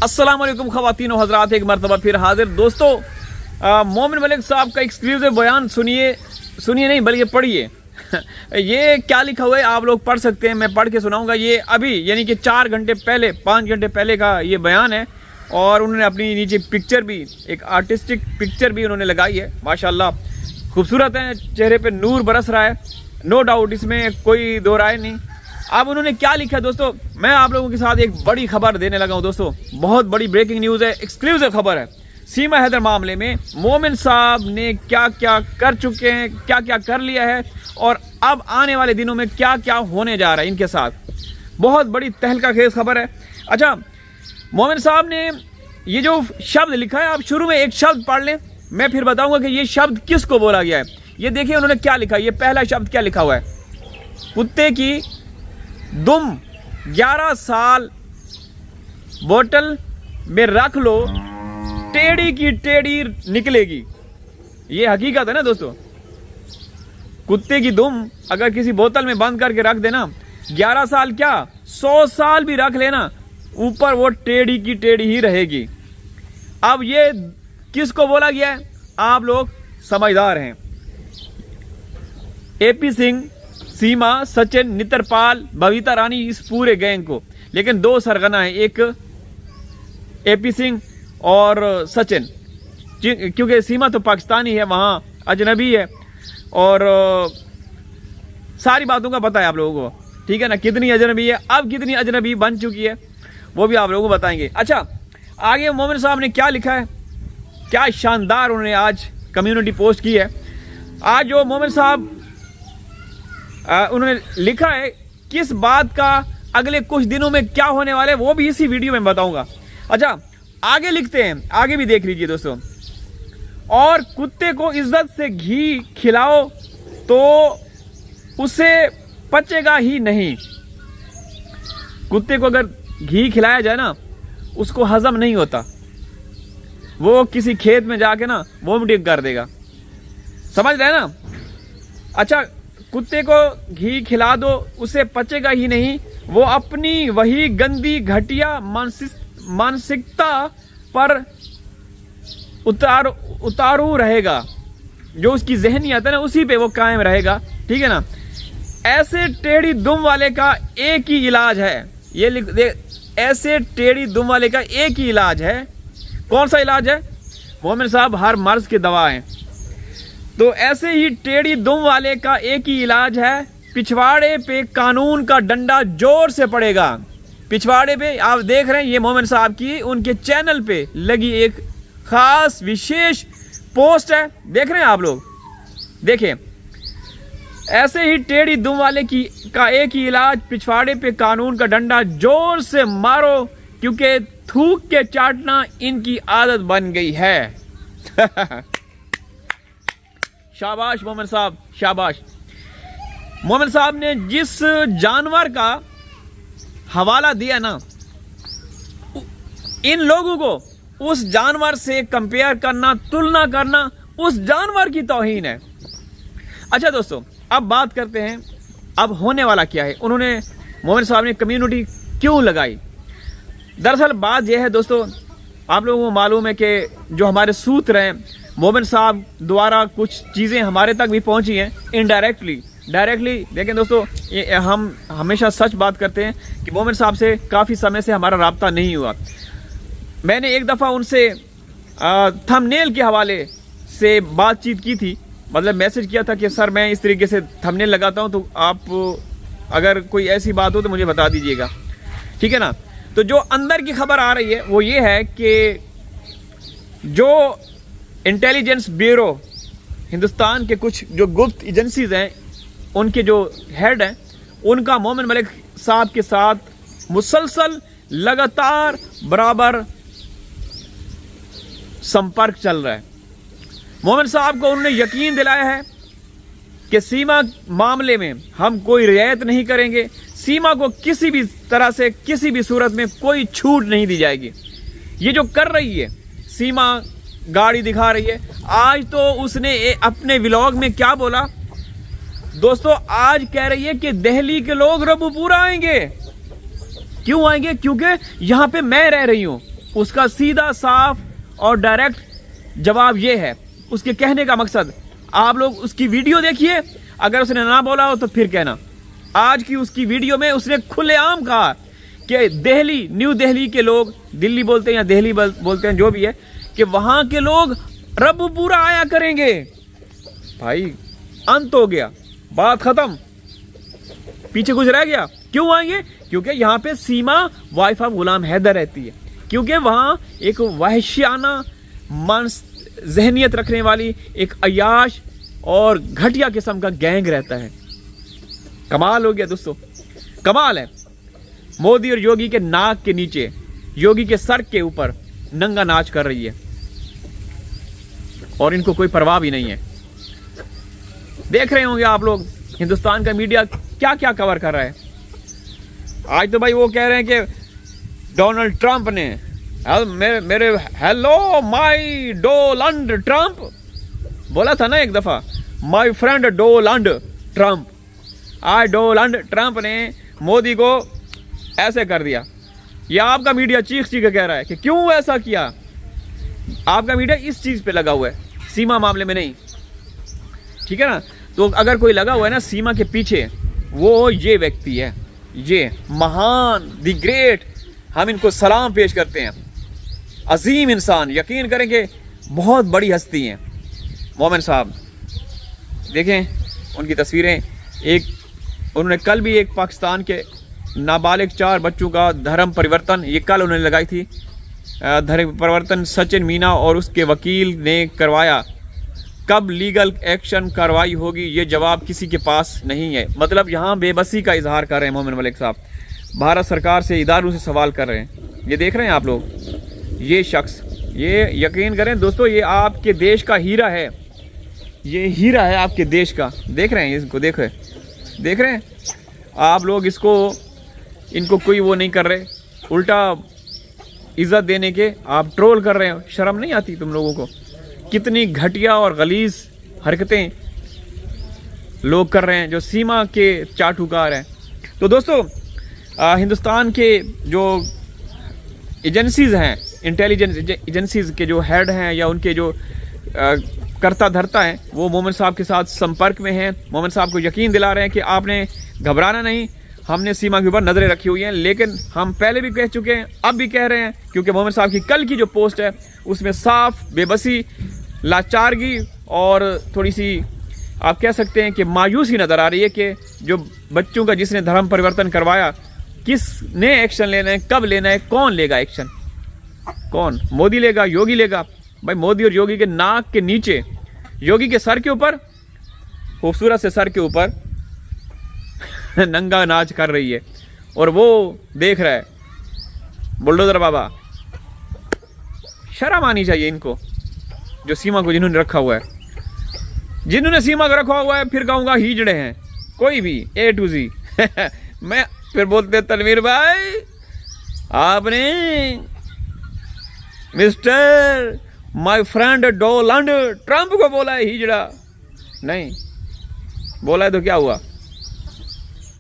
अस्सलाम वालेकुम ख़वातीन व हज़रात, एक मरतबा फिर हाजिर दोस्तों। मोमिन मलिक साहब का एक्सक्लूसिव बयान सुनिए नहीं बल्कि पढ़िए। ये क्या लिखा हुआ है आप लोग पढ़ सकते हैं, मैं पढ़ के सुनाऊंगा। ये अभी यानी कि 4 घंटे पहले 5 घंटे पहले का ये बयान है और उन्होंने अपनी नीचे पिक्चर भी, एक आर्टिस्टिक पिक्चर भी उन्होंने लगाई है। माशाल्लाह खूबसूरत है, चेहरे पे नूर बरस रहा है, नो डाउट, इसमें कोई दो राय नहीं। अब उन्होंने क्या लिखा है दोस्तों, मैं आप लोगों के साथ एक बड़ी खबर देने लगा हूं दोस्तों। बहुत बड़ी ब्रेकिंग न्यूज़ है, एक्सक्लूसिव खबर है। सीमा हैदर मामले में मोमिन साहब ने क्या क्या कर चुके हैं, क्या क्या कर लिया है और अब आने वाले दिनों में क्या क्या होने जा रहा है इनके साथ। बहुत बड़ी तहलका खेज खबर है। अच्छा, मोमिन साहब ने ये जो शब्द लिखा है, आप शुरू में एक शब्द पढ़ लें, मैं फिर बताऊंगा कि ये शब्द किसको बोला गया है। ये देखिए उन्होंने क्या लिखा है। ये पहला शब्द क्या लिखा हुआ है, कुत्ते की दुम 11 साल बोतल में रख लो, टेढ़ी की टेढ़ी निकलेगी। ये हकीकत है ना दोस्तों। कुत्ते की दुम अगर किसी बोतल में बंद करके रख देना, 11 साल क्या 100 साल भी रख लेना, ऊपर वो टेढ़ी की टेढ़ी ही रहेगी। अब ये किसको बोला गया है, आप लोग समझदार हैं। एपी सिंह, सीमा, सचिन, नितरपाल, बबीता रानी, इस पूरे गैंग को। लेकिन 2 सरगना है, एक एपी सिंह और सचिन, क्योंकि सीमा तो पाकिस्तानी है, वहाँ अजनबी है और सारी बातों का पता है आप लोगों को, ठीक है ना। कितनी अजनबी है, अब कितनी अजनबी बन चुकी है, वो भी आप लोगों को बताएंगे। अच्छा, आगे मोमिन साहब ने क्या लिखा है, क्या शानदार उन्होंने आज कम्युनिटी पोस्ट की है। आज जो मोमिन साहब उन्होंने लिखा है, किस बात का अगले कुछ दिनों में क्या होने वाले, वो भी इसी वीडियो में बताऊंगा। अच्छा, आगे लिखते हैं, आगे भी देख लीजिए दोस्तों। और कुत्ते को इज्जत से घी खिलाओ तो उसे पचेगा ही नहीं। कुत्ते को अगर घी खिलाया जाए ना, उसको हजम नहीं होता, वो किसी खेत में जाके ना वोमिटिंग कर देगा, समझ रहे हैं ना। अच्छा, कुत्ते को घी खिला दो, उसे पचेगा ही नहीं, वो अपनी वही गंदी घटिया मानसिकता पर उतारू रहेगा, जो उसकी ज़हनियत है ना, उसी पे वो कायम रहेगा, ठीक है ना। ऐसे टेढ़ी दुम वाले का एक ही इलाज है, ये लिख दे, ऐसे टेढ़ी दुम वाले का एक ही इलाज है। कौन सा इलाज है मोमिन साहब, हर मर्ज की दवा है। तो ऐसे ही टेढ़ी दुम वाले का एक ही इलाज है, पिछवाड़े पे कानून का डंडा जोर से पड़ेगा। पिछवाड़े पे आप देख रहे हैं, ये मोमिन साहब की उनके चैनल पे लगी एक खास विशेष पोस्ट है, देख रहे हैं आप लोग, देखें। ऐसे ही टेढ़ी दुम वाले का एक ही इलाज, पिछवाड़े पे कानून का डंडा जोर से मारो, क्योंकि थूक के चाटना इनकी आदत बन गई है। शाबाश मोमिन साहब, शाबाश। मोमिन साहब ने जिस जानवर का हवाला दिया ना, इन लोगों को उस जानवर से कंपेयर करना, तुलना करना, उस जानवर की तौहीन है। अच्छा दोस्तों, अब बात करते हैं अब होने वाला क्या है। उन्होंने, मोमिन साहब ने कम्युनिटी क्यों लगाई। दरअसल बात यह है दोस्तों, आप लोगों को मालूम है कि जो हमारे सूत्र हैं, मोमिन साहब द्वारा कुछ चीज़ें हमारे तक भी पहुंची हैं इनडायरेक्टली, डायरेक्टली। देखें दोस्तों, ये हम हमेशा सच बात करते हैं कि मोमिन साहब से काफ़ी समय से हमारा राब्ता नहीं हुआ। मैंने एक दफ़ा उनसे थंबनेल के हवाले से बातचीत की थी, मतलब मैसेज किया था कि सर मैं इस तरीके से थंबनेल लगाता हूं, तो आप अगर कोई ऐसी बात हो तो मुझे बता दीजिएगा, ठीक है ना। तो जो अंदर की खबर आ रही है वो ये है कि जो इंटेलिजेंस ब्यूरो, हिंदुस्तान के कुछ जो गुप्त एजेंसीज हैं, उनके जो हेड हैं, उनका मोमिन मलिक साहब के साथ मुसलसल लगातार बराबर संपर्क चल रहा है। मोमिन साहब को उन्होंने यकीन दिलाया है कि सीमा मामले में हम कोई रियायत नहीं करेंगे, सीमा को किसी भी तरह से, किसी भी सूरत में कोई छूट नहीं दी जाएगी। ये जो कर रही है सीमा, गाड़ी दिखा रही है, आज तो उसने अपने व्लॉग में क्या बोला दोस्तों, आज कह रही है कि दिल्ली के लोग रबूपुरा आएंगे। क्यों आएंगे? क्योंकि यहाँ पे मैं रह रही हूँ, उसका सीधा साफ और डायरेक्ट जवाब ये है, उसके कहने का मकसद। आप लोग उसकी वीडियो देखिए, अगर उसने ना बोला हो तो फिर कहना। आज की उसकी वीडियो में उसने खुलेआम कहा कि दिल्ली, न्यू दिल्ली के लोग, दिल्ली बोलते हैं या दिल्ली बोलते हैं, जो भी है, कि वहां के लोग रबुपुरा आया करेंगे। भाई अंत हो गया, बात खत्म, पीछे कुछ रह गया? क्यों आएंगे? क्योंकि यहाँ पे सीमा वाइफ ऑफ गुलाम हैदर रहती है, क्योंकि वहां एक वहशियाना जहनियत रखने वाली एक अयाश और घटिया किस्म का गैंग रहता है। कमाल हो गया दोस्तों, कमाल है। मोदी और योगी के नाक के नीचे, योगी के सर के ऊपर नंगा नाच कर रही है और इनको कोई परवाह भी नहीं है। देख रहे होंगे आप लोग हिंदुस्तान का मीडिया क्या क्या कवर कर रहा है। आज तो भाई वो कह रहे हैं कि डोनाल्ड ट्रंप ने मेरे हेलो माय डोनाल्ड ट्रंप बोला था ना एक दफा, माय फ्रेंड डोनाल्ड ट्रंप। आज डोनाल्ड ट्रंप ने मोदी को ऐसे कर दिया। ये आपका मीडिया चीख चीख के कह रहा है कि क्यों ऐसा किया। आपका मीडिया इस चीज पे लगा हुआ है, सीमा मामले में नहीं, ठीक है ना। तो अगर कोई लगा हुआ है ना सीमा के पीछे, वो ये व्यक्ति है, ये महान, द ग्रेट, हम इनको सलाम पेश करते हैं। अजीम इंसान, यकीन करेंगे बहुत बड़ी हस्ती हैं मोमिन साहब। देखें उनकी तस्वीरें, एक उन्होंने कल भी एक पाकिस्तान के नाबालिग 4 बच्चों का धर्म परिवर्तन, ये कल उन्होंने लगाई थी, धर्म परिवर्तन सचिन मीना और उसके वकील ने करवाया। कब लीगल एक्शन कार्रवाई होगी, ये जवाब किसी के पास नहीं है। मतलब यहाँ बेबसी का इजहार कर रहे हैं मोमिन मलिक साहब, भारत सरकार से, इदारों से सवाल कर रहे हैं। ये देख रहे हैं आप लोग, ये शख्स, ये यकीन करें दोस्तों, ये आपके देश का हीरा है, ये हीरा है आपके देश का। देख रहे हैं इसको, देख रहे हैं आप लोग इसको, इनको कोई वो नहीं कर रहे, उल्टा इज्जत देने के आप ट्रोल कर रहे हो। शर्म नहीं आती तुम लोगों को? कितनी घटिया और गलीज हरकतें लोग कर रहे हैं जो सीमा के चाटुकार हैं। तो दोस्तों हिंदुस्तान के जो एजेंसीज हैं, इंटेलिजेंस एजेंसीज के जो हेड हैं या उनके जो करता धरता है, वो मोमिन साहब के साथ संपर्क में हैं। मोमिन साहब को यकीन दिला रहे हैं कि आपने घबराना नहीं, हमने सीमा के ऊपर नजरें रखी हुई हैं। लेकिन हम पहले भी कह चुके हैं, अब भी कह रहे हैं, क्योंकि मोमिन साहब की कल की जो पोस्ट है उसमें साफ बेबसी, लाचारगी और थोड़ी सी आप कह सकते हैं कि मायूसी नजर आ रही है कि जो बच्चों का जिसने धर्म परिवर्तन करवाया, किसने एक्शन लेना है, कब लेना है, कौन लेगा एक्शन, कौन? मोदी लेगा, योगी लेगा? भाई मोदी और योगी के नाक के नीचे, योगी के सर के ऊपर, खूबसूरत से सर के ऊपर नंगा नाच कर रही है और वो देख रहा है बुलडोजर बाबा। शर्म आनी चाहिए इनको, जो सीमा को जिन्होंने रखा हुआ है, जिन्होंने सीमा को रखा हुआ है। फिर कहूँगा हीजड़े हैं कोई भी, A to Z मैं फिर बोलते तनवीर भाई आपने mister my friend Donald Trump को बोला है हीजड़ा, नहीं बोला है तो क्या हुआ?